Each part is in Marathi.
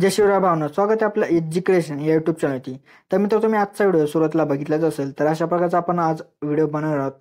जय शिवराय भावना, स्वागत आहे आपल्या एजी क्रिएशन या यूट्यूब चॅनलवरती. तर मित्र, तुम्ही आजचा व्हिडिओ सुरुवातीला बघितलाच असेल. तर अशा प्रकारचा आपण आज व्हिडिओ बनवणार आहोत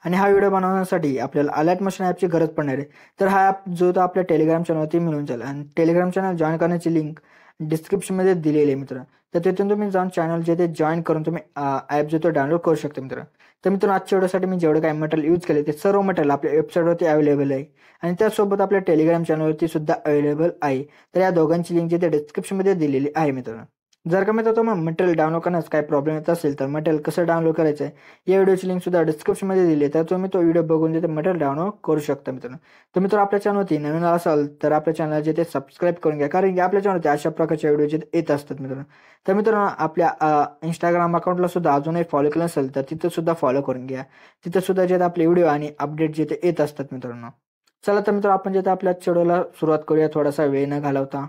आणि हा व्हिडिओ बनवण्यासाठी आपल्याला अलर्ट मोशन ॲपची गरज पडणार आहे. तर हा ॲप जो तो आपल्या टेलिग्राम चॅनलवरती मिळून जाईल आणि टेलिग्राम चॅनल जॉईन करण्याची लिंक डिस्क्रिप्शनमध्ये दिलेली आहे मित्र. तर तिथून तुम्ही जाऊन चॅनल जे ते जॉईन करून तुम्ही ॲप जो तो डाउनलोड करू शकता मित्र. तर मित्रांनो, आजच्या व्हिडिओसाठी मी जेवढं काही मटेरियल यूज केले ते सर्व मटेरियल आपल्या वेबसाईटवरती अवेलेबल आहे आणि त्यासोबत आपल्या टेलिग्राम चॅनलवरती सुद्धा अवेलेबल आहे. तर या दोघांची लिंक जे ते डिस्क्रिप्शनमध्ये दिलेली आहे मित्रांनो. जर का मित्र तुम्हाला मटेरियल डाउनलोड करण्यास काही प्रॉब्लेम येत असेल तर मटेरियल कसं डाउनलोड करायचं आहे या व्हिडिओची लिंक सुद्धा डिस्क्रिप्शनमध्ये दिली आहे. तर तुम्ही तो व्हिडिओ बघून जे ते मटेरियल डाउनलोड करू शकता मित्रांनो. तर मित्र, आपल्या चॅनलवरती नवीन असाल तर आपल्या चॅनल जे ते सबस्क्राईब करून घ्या, कारण की आपल्या चॅनलवरती अशा प्रकारचे व्हिडिओ जे येत असतात मित्रांनो. तर मित्रांनो, आपल्या इंस्टाग्राम अकाउंटला सुद्धा अजूनही फॉलो केलं नसेल तर तिथं सुद्धा फॉलो करून घ्या. तिथं सुद्धा जे आपले व्हिडिओ आणि अपडेट जे ते येत असतात मित्रांनो. चला तर मित्र, आपण जे आपल्या व्हिडिओला सुरुवात करूया थोडासा वेळ न घालवता.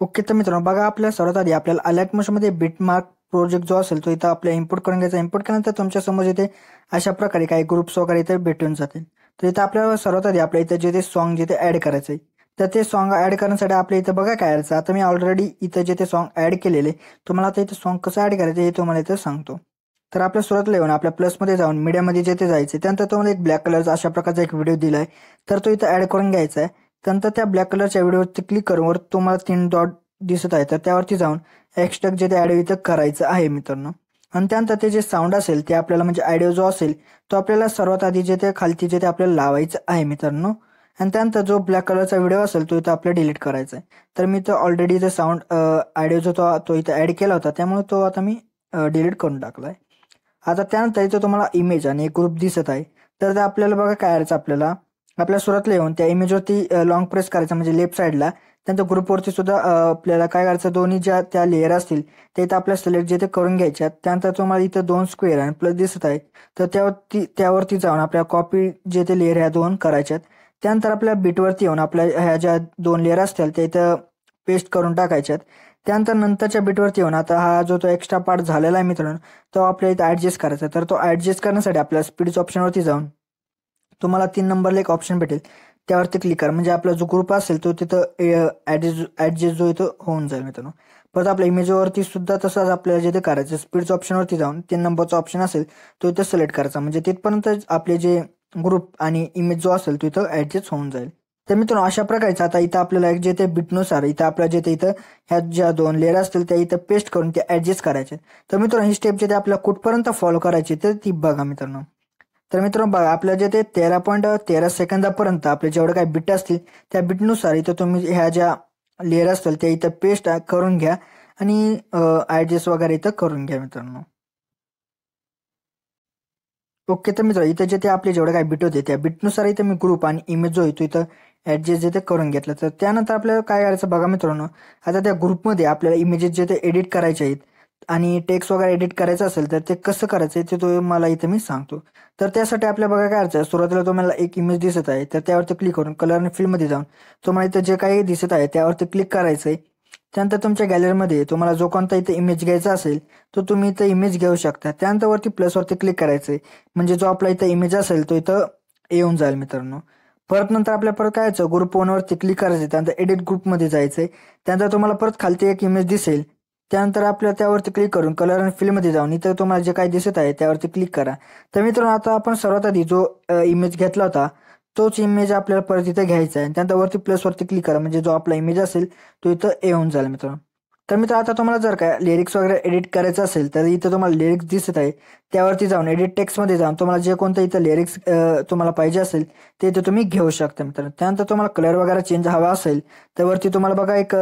ओके, तर मित्रांनो बघा, आपल्या सर्वात आधी आपल्याला अलर्ट मोशनमध्ये बिटमार्क प्रोजेक्ट जो असेल तो इथं आपल्या इम्पोर्ट करून घ्यायचा. इम्पोर्ट केल्यानंतर तुमच्या समोर इथे अशा प्रकारे काही ग्रुप्स वगैरे इथे भेटून जातील. तर इथं आपल्याला सर्वात आधी आपल्या इथं जे ते सॉन्ग जे ते ॲड करायचं आहे. तर ते सॉन्ग ॲड करण्यासाठी आपल्या इथं बघा काय करायचं. आता मी ऑलरेडी इथं जे ते सॉन्ग ॲड केलेले, तुम्हाला आता इथं सॉन्ग कसं ॲड करायचं हे तुम्हाला इथं सांगतो. तर आपल्या सुरुवातीला येऊन आपल्या प्लसमध्ये जाऊन मीडियामध्ये जे ते जायचं. त्यानंतर तुम्हाला एक ब्लॅक कलरचा अशा प्रकारचा एक व्हिडिओ दिला आहे, तर तो इथं ॲड करून घ्यायचा आहे. त्यानंतर त्या ब्लॅक कलरच्या व्हिडिओवरती क्लिक करून तुम्हाला 3 डॉट दिसत आहे, तर त्यावरती जाऊन एक्स्ट्रॅक्ट जे ते ऑडिओ इथं करायचं आहे मित्रांनो. आणि त्यानंतर ते जे साऊंड असेल ते आपल्याला म्हणजे ऑडिओ जो असेल तो आपल्याला सर्वात आधी जे ते खालती जे ते आपल्याला लावायचं आहे मित्रांनो. आणि त्यानंतर जो ब्लॅक कलरचा व्हिडिओ असेल तो इथं आपल्याला डिलीट करायचा आहे. तर मी तर ऑलरेडी जो साऊंड ऑडिओ जो तो इथं ॲड केला होता, त्यामुळे तो आता मी डिलीट करून टाकला आहे. आता त्यानंतर इथं तुम्हाला इमेज आणि एक ग्रुप दिसत आहे. तर आपल्याला बघा काय करायचं, आपल्या सुरुवातीला येऊन त्या इमेजवरती लॉंग प्रेस करायचं म्हणजे लेफ्ट साईडला. त्यानंतर ग्रुपवरती सुद्धा आपल्याला काय करायचं, दोन्ही ज्या त्या लेअर असतील ते इथं आपल्या सिलेक्ट जे ते करून घ्यायच्यात. त्यानंतर तुम्हाला इथं 2 स्क्वेअर आणि प्लस दिसत आहे, तर त्यावरती जाऊन आपल्या कॉपी जे ते लेअर ह्या 2 करायच्यात. त्यानंतर आपल्या बीटवरती येऊन आपल्या ह्या ज्या 2 लेअर असतील त्या इथं पेस्ट करून टाकायच्यात. त्यानंतर नंतरच्या बीटवरती येऊन आता हा जो तो एक्स्ट्रा पार्ट झालेला आहे मित्रांनो, तो आपल्याला इथं ॲडजस्ट करायचा. तर तो ॲडजस्ट करण्यासाठी आपल्या स्पीडच्या ऑप्शनवरती जाऊन तुम्हाला 3 नंबरला एक ऑप्शन भेटेल, त्यावरती क्लिक करा. म्हणजे आपला जो ग्रुप असेल तो तिथं ॲडजस्ट जो इथं होऊन जाईल मित्रांनो. परत आपल्या इमेजवरती सुद्धा तसंच आपल्याला जे ते करायचं, स्पीडच्या ऑप्शनवरती जाऊन 3 नंबरचा ऑप्शन असेल तो इथं सिलेक्ट करायचा. म्हणजे तिथपर्यंत आपले जे ग्रुप आणि इमेज जो असेल तो इथं ॲडजस्ट होऊन जाईल. तर मित्रांनो, अशा प्रकारचं आता इथं आपल्याला जे ते बिटनुसार इथं आपल्या जे ते इथं ह्या ज्या 2 लेअर असतील त्या इथं पेस्ट करून ते ॲडजस्ट करायचे. तर मित्रांनो, ही स्टेप जे ते आपल्याला कुठपर्यंत फॉलो करायची तर ती बघा मित्रांनो. तर मित्रांनो बघा, आपल्या जे ते 13.13 सेकंदापर्यंत आपले जेवढे काही बिट असतील त्या बिटनुसार इथं तुम्ही ह्या ज्या लेअर असतील त्या इथं पेस्ट करून घ्या आणि ॲडजस्ट वगैरे इथं करून घ्या मित्रांनो. ओके, तर मित्र, इथं जे ते आपले जेवढे काही बिट होते त्या बिटनुसार इथं मी ग्रुप आणि इमेज जो येतो इथं ॲडजस्ट जे ते करून घेतलं. तर त्यानंतर आपल्याला काय करायचं बघा मित्रांनो. आता त्या ग्रुपमध्ये आपल्याला इमेजेस जे ते एडिट करायचे आहेत आणि टेक्स्ट वगैरे एडिट करायचं असेल तर ते कसं करायचं ते तुम्हाला इथं मी सांगतो. तर त्यासाठी आपल्याला बघा काय करायचं, सुरुवातीला तुम्हाला एक इमेज दिसत आहे तर त्यावरती क्लिक करून कलर आणि फिल्डमध्ये जाऊन तुम्हाला इथं जे काही दिसत आहे त्यावरती क्लिक करायचं आहे. त्यानंतर तुमच्या गॅलरीमध्ये तुम्हाला जो कोणता इथं इमेज घ्यायचा असेल तो तुम्ही इथं इमेज घेऊ शकता. त्यानंतर वरती प्लसवरती क्लिक करायचं आहे, म्हणजे जो आपला इथं इमेज असेल तो इथं येऊन जाईल मित्रांनो. परत नंतर आपल्याला परत काय यायचं, ग्रुप 1वरती क्लिक करायचं. त्यानंतर एडिट ग्रुपमध्ये जायचं आहे. त्यानंतर तुम्हाला परत खालती एक इमेज दिसेल. त्यानंतर आपल्याला त्यावरती क्लिक करून कलर आणि फिल्डमध्ये जाऊन इथं तुम्हाला जे काही दिसत आहे त्यावरती क्लिक करा. तर मित्रांनो, आता आपण सर्वात आधी जो इमेज घेतला होता तोच इमेज आपल्याला परत इथं घ्यायचा आहे. त्यानंतर वरती प्लसवरती क्लिक करा, म्हणजे जो आपला इमेज असेल तो इथं येऊन जाईल मित्रांनो. तर मित्र, आता तुम्हाला जर काय लिरिक्स वगैरे एडिट करायचं असेल तर इथं तुम्हाला लिरिक्स दिसत आहे त्यावरती जाऊन एडिट टेक्स्टमध्ये जाऊन तुम्हाला जे कोणतं इथं लिरिक्स तुम्हाला पाहिजे असेल ते इथं तुम्ही घेऊ शकता मित्रांनो. त्यानंतर तुम्हाला कलर वगैरे चेंज हवा असेल तर वरती तुम्हाला बघा एक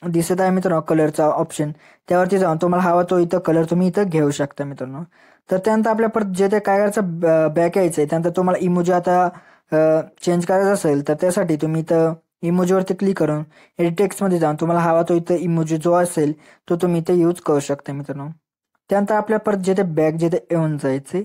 दिसत आहे मित्रांनो कलरचा ऑप्शन, त्यावरती जाऊन तुम्हाला हवा तो इथं कलर तुम्ही इथं घेऊ शकता मित्रांनो. तर त्यानंतर आपल्या परत जे ते काय करायचं, बॅक यायचं आहे. त्यानंतर तुम्हाला इमोजी आता चेंज करायचं असेल तर त्यासाठी तुम्ही इथं इमोजीवरती क्लिक करून एडिट टेक्स्टमध्ये जाऊन तुम्हाला हवा तो इथं इमोजी जो असेल तो तुम्ही इथं यूज करू शकता मित्रांनो. त्यानंतर आपल्या परत जे ते बॅक जे ते येऊन जायचे.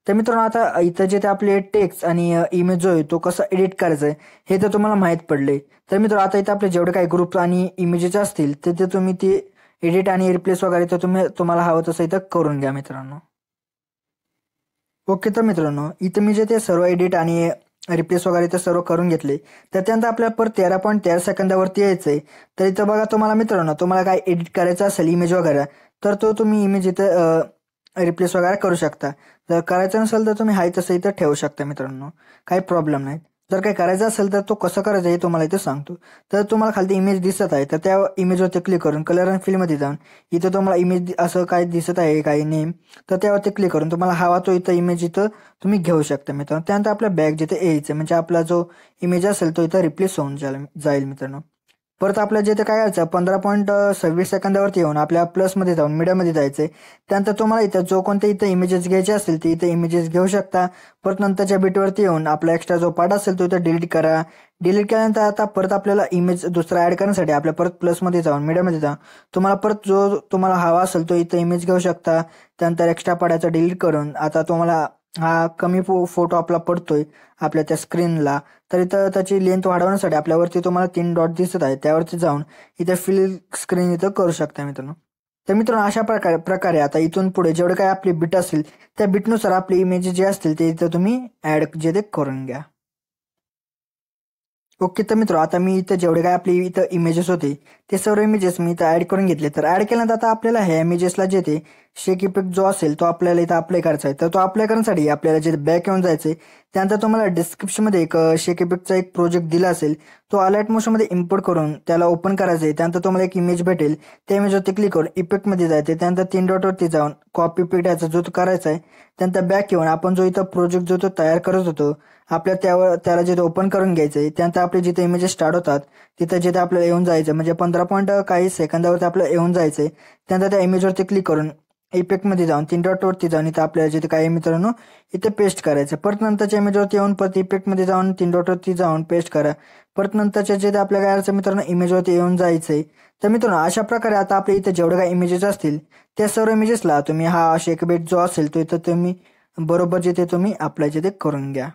तर मित्रांनो, आता इथं जे ते आपले टेक्स्ट आणि इमेज जो आहे तो कसा एडिट करायचा आहे हे तर तुम्हाला माहीत पडले. तर मित्रांनो, आता इथं आपले जेवढे काही ग्रुप आणि इमेजेस असतील ते तुम्ही ते एडिट आणि रिप्लेस वगैरे तर तुम्हाला हवं तसं इथं करून घ्या मित्रांनो. ओके, तर मित्रांनो, इथं मी जे ते सर्व एडिट आणि रिप्लेस वगैरे इथं सर्व करून घेतले. तर त्यानंतर आपल्याला परत 13.13 सेकंदावरती यायचंय. तर इथं बघा तुम्हाला मित्रांनो, तुम्हाला काय एडिट करायचं असेल इमेज वगैरे, तर तो तुम्ही इमेज इथं रिप्लेस वगैरे करू शकता. जर करायचं नसेल तर तुम्ही हाय तसं इथं ठेवू शकता मित्रांनो, काही प्रॉब्लेम नाही. जर काही करायचं असेल तर तो कसं करायचं हे तुम्हाला इथं सांगतो. तर तुम्हाला खाली इमेज दिसत आहे, तर त्या इमेजवरती क्लिक करून कलर अँड फिलमध्ये जाऊन इथं तुम्हाला इमेज असं काय दिसत आहे काही नेम, तर त्यावरती क्लिक करून तुम्हाला हवा तो इथं इमेज इथं तुम्ही घेऊ शकता मित्रांनो. त्यानंतर आपल्या बॅक जिथे यायचं म्हणजे आपला जो इमेज असेल तो इथं रिप्लेस होऊन जाईल मित्रांनो. परत आपल्या जिथे काय करायचं 15.26 सेकंदावरती येऊन आपल्या प्लसमध्ये जाऊन मीडियामध्ये जायचंय. त्यानंतर तुम्हाला इथं जो कोणते इथं इमेजेस घ्यायचे असतील ते इथं इमेजेस घेऊ शकता. परत नंतरच्या बीटवरती येऊन आपला एक्स्ट्रा जो पार्ट असेल तो इथं डिलीट करा. डिलीट केल्यानंतर आता परत आपल्याला इमेज दुसरा ऍड करण्यासाठी आपल्या परत प्लसमध्ये जाऊन मीडियामध्ये जाऊन तुम्हाला परत जो तुम्हाला हवा असेल तो इथं इमेज घेऊ शकता. त्यानंतर एक्स्ट्रा पार्टाचा डिलीट करून आता तुम्हाला हा कमी फोटो आपला पडतोय आपल्या त्या स्क्रीनला, तर इथं त्याची लेंथ वाढवण्यासाठी आपल्यावरती तुम्हाला 3 डॉट दिसत आहे त्यावरती जाऊन इथे फिल स्क्रीन इथं करू शकता मित्रांनो. तर मित्रांनो अशा प्रकारे आता इथून पुढे जेवढे काय आपली बिट असतील त्या बिटनुसार आपली इमेज जे असतील ते इथं तुम्ही ऍड जे ते करून घ्या. ओके. तर मित्र आता मी इथं जेवढे काय आपले इथं इमेजेस होते ते सर्व इमेजेस मी इथं ऍड करून घेतले. तर ऍड केल्यानंतर आता आपल्याला ह्या इमेजेसला जे ते शेक इफेक्ट जो असेल तो आपल्याला इथं अप्लाय करायचा आहे. तर तो अप्लाय करण्यासाठी आपल्याला जे बॅक येऊन जायचंय. त्यानंतर तुम्हाला डिस्क्रिप्शनमध्ये एक शेक इफेक्टचा एक प्रोजेक्ट दिला असेल, तो अलाइट मोशनमध्ये इम्पोर्ट करून त्याला ओपन करायचं आहे. त्यानंतर तुम्हाला एक इमेज भेटेल, त्या इमेजवरती क्लिक करून इफेक्टमध्ये जायचे. त्यानंतर 3 डॉटवरती जाऊन कॉपी इफेक्ट याचा जो तो करायचा आहे. त्यानंतर बॅक येऊन आपण जो इथं प्रोजेक्ट जो तो तयार करत होतो आपल्या त्याला जिथे ओपन करून घ्यायचंय. त्यानंतर आपले जिथे इमेजेस स्टार्ट होतात तिथं जिथे आपल्याला येऊन जायचं म्हणजे 15 पॉईंट काही सेकंदावरती आपल्याला येऊन जायचंय. त्यानंतर त्या इमेजवरती क्लिक करून इफेक्टमध्ये जाऊन 3 डॉटवरती जाऊन इथं आपल्याला जिथे काही मित्रांनो इथे पेस्ट करायचं. परत नंतरच्या इमेजवरती येऊन परत इफेक्टमध्ये जाऊन 3 डॉटवरती जाऊन पेस्ट करा. परत नंतरच्या जिथे आपल्या काय करायचं मित्रांनो इमेजवरती येऊन जायचंय. तर मित्रांनो अशा प्रकारे आता आपल्या इथे जेवढे काही इमेजेस असतील त्या सर्व इमेजेसला तुम्ही हा शेक इफेक्ट जो असेल तो इथं तुम्ही बरोबर जिथे तुम्ही अप्लाय जिथे करून घ्या.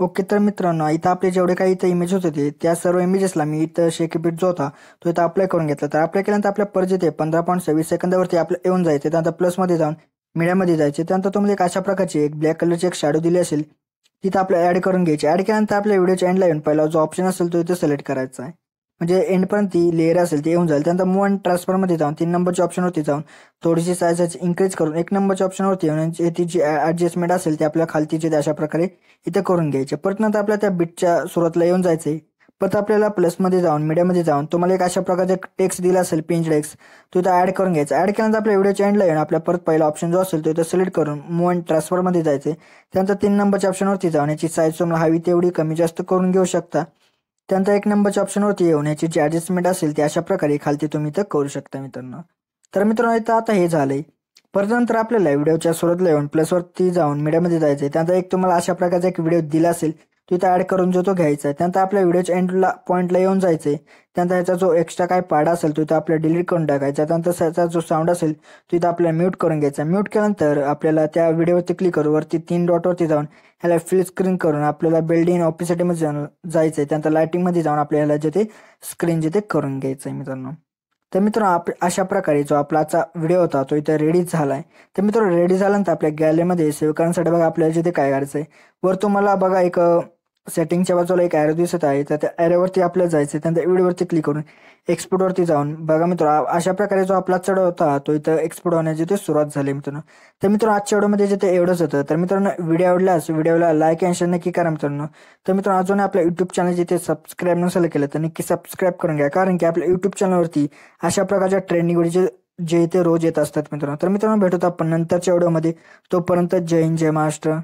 ओके. तर मित्रांनो इथं आपले जेवढे काही इथं इमेज होते त्या सर्व इमेजेसला मी इथं शेक इफेक्ट जो होता तो इथं अप्लाय करून घेतला. तर अप्लाय केल्यानंतर आपल्या परत जिथे 15.26 सेकंदावरती आपलं येऊन जायचं. त्यानंतर प्लसमध्ये जाऊन मीडियामध्ये जायचे. त्यानंतर तुम्हाला एक अशा प्रकारची एक ब्लॅक कलरची एक शॅडो दिली असेल तिथं आपल्याला ऍड करून घ्यायची. ऍड केल्यानंतर आपल्या व्हिडिओच्या एंडला येऊन पहिला जो ऑप्शन असेल तो इथं सिलेक्ट करायचा आहे. म्हणजे एंडपर्यंत ती लेअर असेल ती येऊन जाईल. त्यानंतर मूव्ह अँड ट्रान्सफरमध्ये जाऊन 3 नंबरच्या ऑप्शनवरती जाऊन थोडीशी साईज इन्क्रीज करून 1 नंबरच्या ऑप्शनवरती येऊन ती जी ऍडजस्टमेंट असेल ती आपल्या खालतीची अशा प्रकारे इथे करून घ्यायचे. परत नंतर आपल्या त्या बिटच्या सुरुवातीला येऊन जायचे. परत आपल्याला प्लसमध्ये जाऊन मीडियामध्ये जाऊन तुम्हाला एक अशा प्रकारचा टेक्स्ट दिला असेल पिंच टेक्स्ट तो इथं ऍड करून घ्यायचा. ऍड केल्यानंतर आपल्या व्हिडिओच्या एंडला येऊन आपल्या परत पहिला ऑप्शन जो असेल तो इथं सिलेक्ट करून मूव्ह अँड ट्रान्सफरमध्ये जायचे. त्यानंतर 3 नंबरच्या ऑप्शनवरती जाऊन याची साईज तुम्हाला हवी तेवढी कमी जास्त करून घेऊ शकता. त्यानंतर 1 नंबरच्या ऑप्शनवरती येऊन याची जी ऍडजस्टमेंट असेल ती अशा प्रकारे खालती तुम्ही इथं करू शकता मित्रांनो. तर मित्रांनो इथं आता हे झालंय. परत नंतर आपल्याला व्हिडिओच्या सुरुवातीला येऊन प्लसवरती जाऊन मीडियामध्ये जायचंय. त्यानंतर एक तुम्हाला अशा प्रकारचा एक व्हिडिओ दिला असेल तो इथं ऍड करून जो तो घ्यायचा आहे. त्यानंतर आपल्या व्हिडिओच्या एंडला पॉईंटला येऊन जायचंय. त्यानंतर ह्याचा जो एक्स्ट्रा काय पार्ट असेल तो इथं आपल्याला डिलीट करून टाकायचा. त्यानंतर त्याचा जो साऊंड असेल तो इथं आपल्याला म्यूट करून घ्यायचा. म्यूट केल्यानंतर आपल्याला त्या व्हिडिओवरती क्लिक करून वरती 3 डॉटवरती जाऊन ह्याला फिल स्क्रीन करून आपल्याला बिल्डिंग ऑपिसिटीमध्ये जायचंय. त्यानंतर लाइटिंगमध्ये जाऊन आपल्याला जिथे स्क्रीन जिथे करून घ्यायचंय मित्रांनो. तर मित्रांनो अशा प्रकारे जो आपलाचा व्हिडिओ होता तो इथे रेडी झालाय. तर मित्रांनो रेडी झाल्यानंतर आपल्या गॅलरीमध्ये सेव्ह करण्यासाठी बघा आपल्याला जिथे काय करायचंय वर तुम्हाला बघा एक सेटिंगच्या बाजूला एक ॲरो दिसत आहे. तर त्या ॲरोवरती आपल्याला जायचं. त्यानंतर व्हिडिओवरती क्लिक करून एक्सपोर्टवरती जाऊन बघा मित्रांनो अशा प्रकारे जो आपला चढ होता तो इथं एक्सपोर्ट होण्याची ते सुरुवात झाली मित्रांनो. तर मित्रांनो आजच्या व्हिडिओमध्ये जिथे एवढंच होतं. तर मित्रांनो व्हिडिओ आवडल्यास व्हिडिओला लाईक आणि शेअर नक्की करा मित्रांनो. तर मित्रांनो अजून आपल्या युट्यूब चॅनल जिथे सबस्क्राईब नसेल केलं तर नक्की सबस्क्राईब करून घ्या. कारण की आपल्या युट्यूब चॅनलवरती अशा प्रकारच्या ट्रेंडिंग व्हिडिओ जे इथे रोज येत असतात मित्रांनो. तर मित्रांनो भेटूत आपण नंतरच्या व्हिडिओमध्ये. तोपर्यंत जय हिंद जय महाराष्ट्र.